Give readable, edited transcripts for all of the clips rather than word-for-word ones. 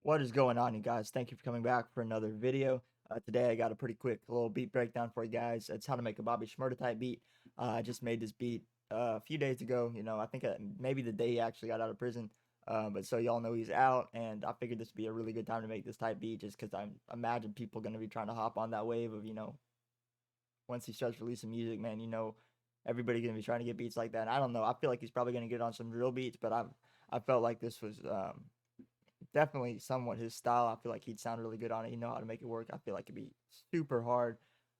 What is going on, you guys? Thank you for coming back for another video. Today I got a pretty quick little beat breakdown for you guys. It's how to make a Bobby Shmurda type beat. I just made this beat a few days ago. I think maybe the day he actually got out of prison. But so y'all know he's out, and I figured this would be a really good time to make this type beat, just because I imagine people going to be trying to hop on that wave of, once he starts releasing music, man, everybody's going to be trying to get beats like that. And I don't know. I feel like he's probably going to get on some drill beats, but I felt like this was definitely somewhat his style. I feel like he'd sound really good on it. He know how to make it work. I feel like it'd be super hard,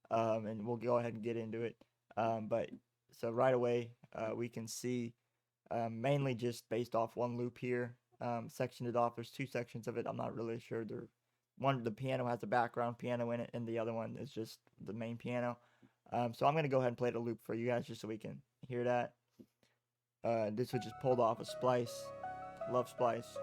and we'll go ahead and get into it. But so right away, we can see mainly just based off one loop here, sectioned it off. There's two sections of it. I'm not really sure. The piano has a background piano in it, and the other one is just the main piano. So I'm gonna go ahead and play the loop for you guys just so we can hear that. This was just pulled off a Splice. Love Splice.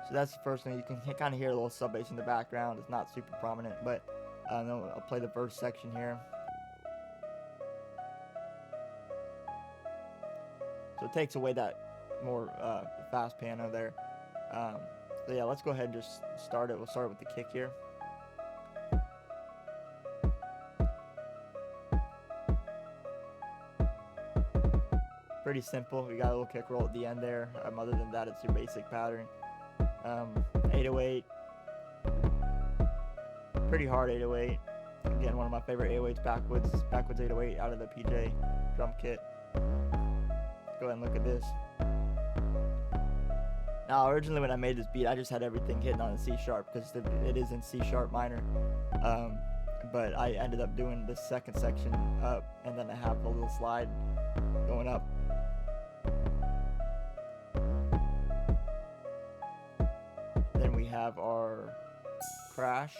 So that's the first thing. You can kind of hear a little sub bass in the background. It's not super prominent, but I'll play the verse section here. So it takes away that more fast piano there. So yeah, let's go ahead and just start it. We'll start with the kick here. Pretty simple. We got a little kick roll at the end there. Other than that, it's your basic pattern. 808, pretty hard 808. Again, one of my favorite 808s, backwards 808 out of the PJ drum kit. Go ahead and look at this. Now, originally when I made this beat, I just had everything hitting on a C sharp because it is in C sharp minor. But I ended up doing the second section up, and then I have a little slide going up. Then we have our crash.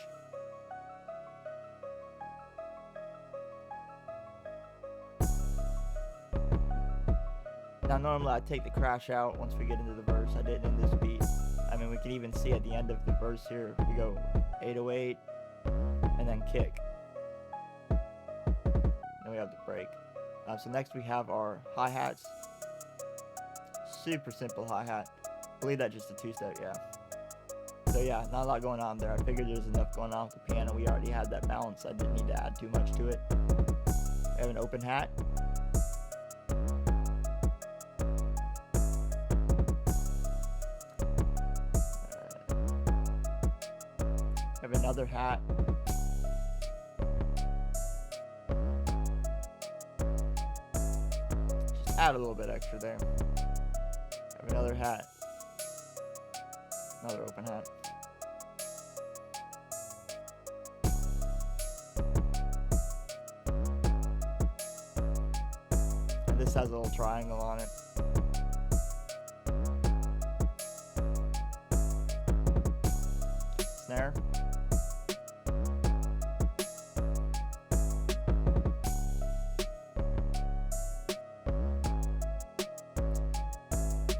Now normally I take the crash out once we get into the verse. I didn't in this beat. I mean, we can even see at the end of the verse here, we go 808 and then kick. Then we have the break. So next we have our hi-hats. Super simple hi-hat. I believe that's just a two-step, yeah. So yeah, not a lot going on there. I figured there's enough going on with the piano. We already had that balance. I didn't need to add too much to it. We have an open hat. We have another hat. Just add a little bit extra there. We have another hat. Another open hat. And this has a little triangle on it. Snare.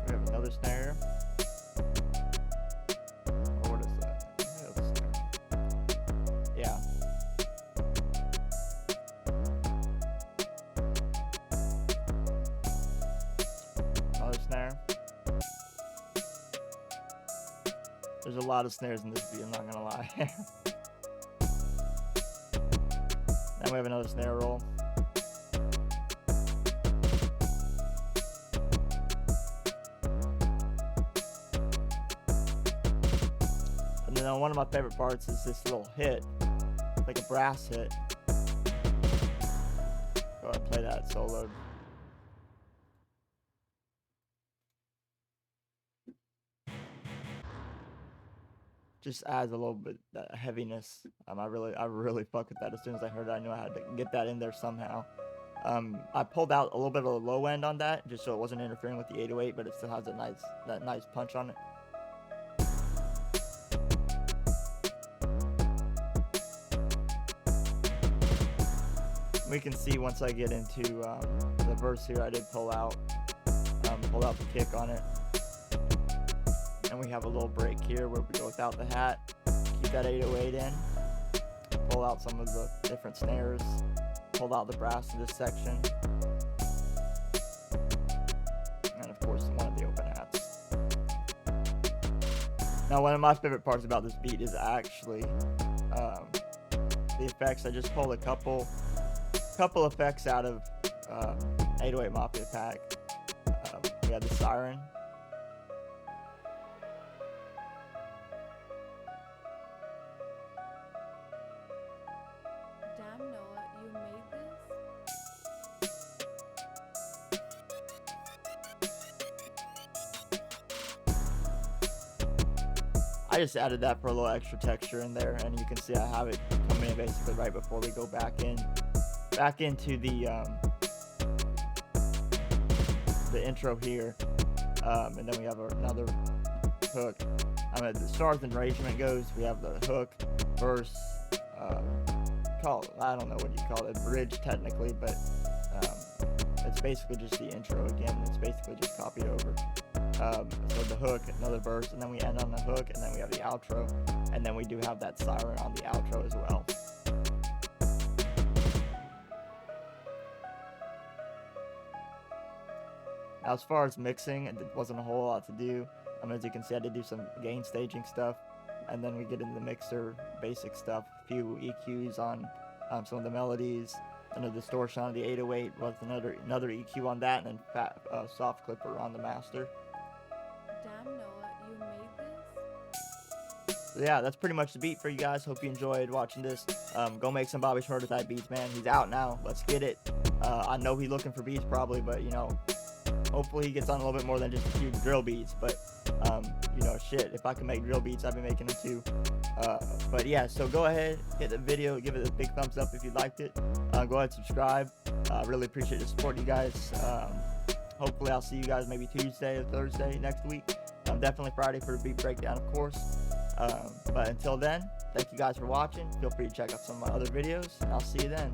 We have another snare. Snare. There's a lot of snares in this beat, I'm not gonna lie. Then we have another snare roll. And then one of my favorite parts is this little hit, like a brass hit. Go ahead and play that soloed. Just adds a little bit that heaviness. I really fuck with that. As soon as I heard it, I knew I had to get that in there somehow. I pulled out a little bit of the low end on that, just so it wasn't interfering with the 808, but it still has that nice punch on it. We can see once I get into the verse here, I did pull out the kick on it. And we have a little break here where we go without the hat, keep that 808 in, pull out some of the different snares, pulled out the brass in this section, and of course one of Now, one of my favorite parts about this beat is actually the effects. I just pulled a couple effects out of 808 Mafia Pack. We have the siren. Damn, Noah, you made this? I just added that for a little extra texture in there, and you can see I have it coming in basically right before we go back into the intro here, and then we have another hook. As far as the arrangement goes, we have the hook, verse, I don't know what you call it, bridge technically, but it's basically just the intro again. It's basically just copied over. So the hook, another verse, and then we end on the hook, and then we have the outro, and then we do have that siren on the outro as well. Now, as far as mixing, it wasn't a whole lot to do. As you can see, I did do some gain staging stuff, and then we get into the mixer basic stuff, a few EQs on some of the melodies, and a distortion on the 808 with another EQ on that, and then soft clipper on the master. Damn, Noah, you made this? So yeah, that's pretty much the beat for you guys. Hope you enjoyed watching this. Go make some Bobby Shmurda type beats, man. He's out now. Let's get it. I know he's looking for beats probably, but you know, hopefully he gets on a little bit more than just a few drill beats. But you know, shit, if I can make drill beats, I've been making them too. But yeah, so go ahead, hit the video, give it a big thumbs up if you liked it. Go ahead, subscribe. Really appreciate the support, you guys. Hopefully I'll see you guys maybe Tuesday or Thursday next week. Definitely Friday for the beat breakdown, of course. But until then, thank you guys for watching. Feel free to check out some of my other videos, and I'll see you then.